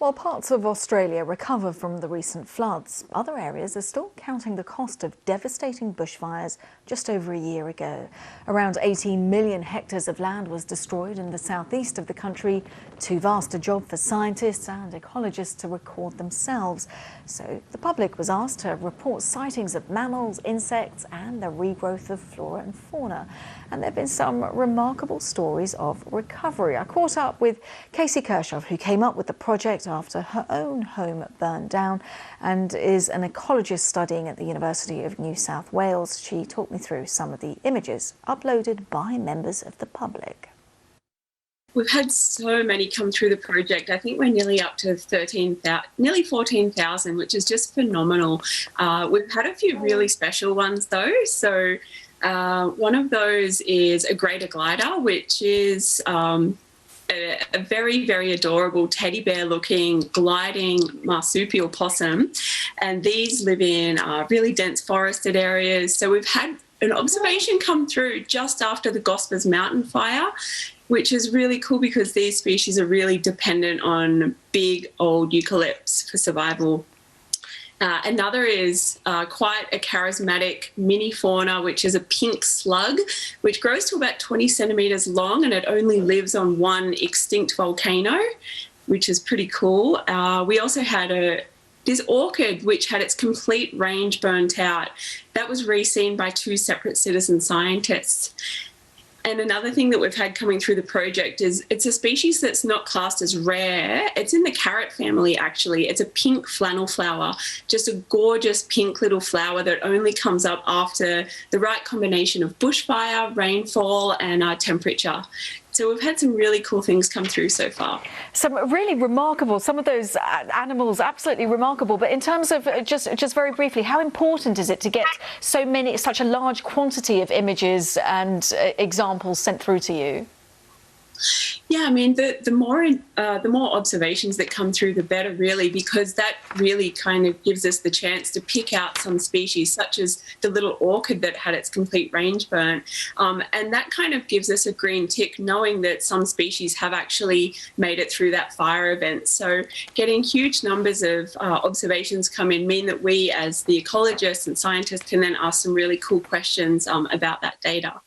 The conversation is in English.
While parts of Australia recover from the recent floods, other areas are still counting the cost of devastating bushfires just over a year ago. Around 18 million hectares of land was destroyed in the southeast of the country, too vast a job for scientists and ecologists to record themselves. So the public was asked to report sightings of mammals, insects and the regrowth of flora and fauna. And there have been some remarkable stories of recovery. I caught up with Casey Kirchhoff, who came up with the project after her own home burned down and is an ecologist studying at the University of New South Wales. She talked me through some of the images uploaded by members of the public. We've had so many come through the project. I think we're nearly up to 13,000, nearly 14,000, which is just phenomenal. We've had a few really special ones though. So one of those is a greater glider, which is a very, very adorable teddy bear looking gliding marsupial possum. And these live in really dense forested areas. So we've had an observation come through just after the Gospers mountain fire, which is really cool because these species are really dependent on big old eucalypts for survival. Another is quite a charismatic mini fauna, which is a pink slug, which grows to about 20 centimetres long, and it only lives on one extinct volcano, which is pretty cool. We also had this orchid, which had its complete range burnt out. That was re-seen by two separate citizen scientists. And another thing that we've had coming through the project is it's a species that's not classed as rare. It's in the carrot family, actually. It's a pink flannel flower, just a gorgeous pink little flower that only comes up after the right combination of bushfire, rainfall and temperature. So we've had some really cool things come through so far. Some really remarkable, some of those animals absolutely remarkable. But in terms of just very briefly, how important is it to get such a large quantity of images and examples sent through to you? Yeah, I mean, the more observations that come through, the better, really, because that really kind of gives us the chance to pick out some species, such as the little orchid that had its complete range burnt. And that kind of gives us a green tick, knowing that some species have actually made it through that fire event. So getting huge numbers of observations come in mean that we, as the ecologists and scientists, can then ask some really cool questions about that data.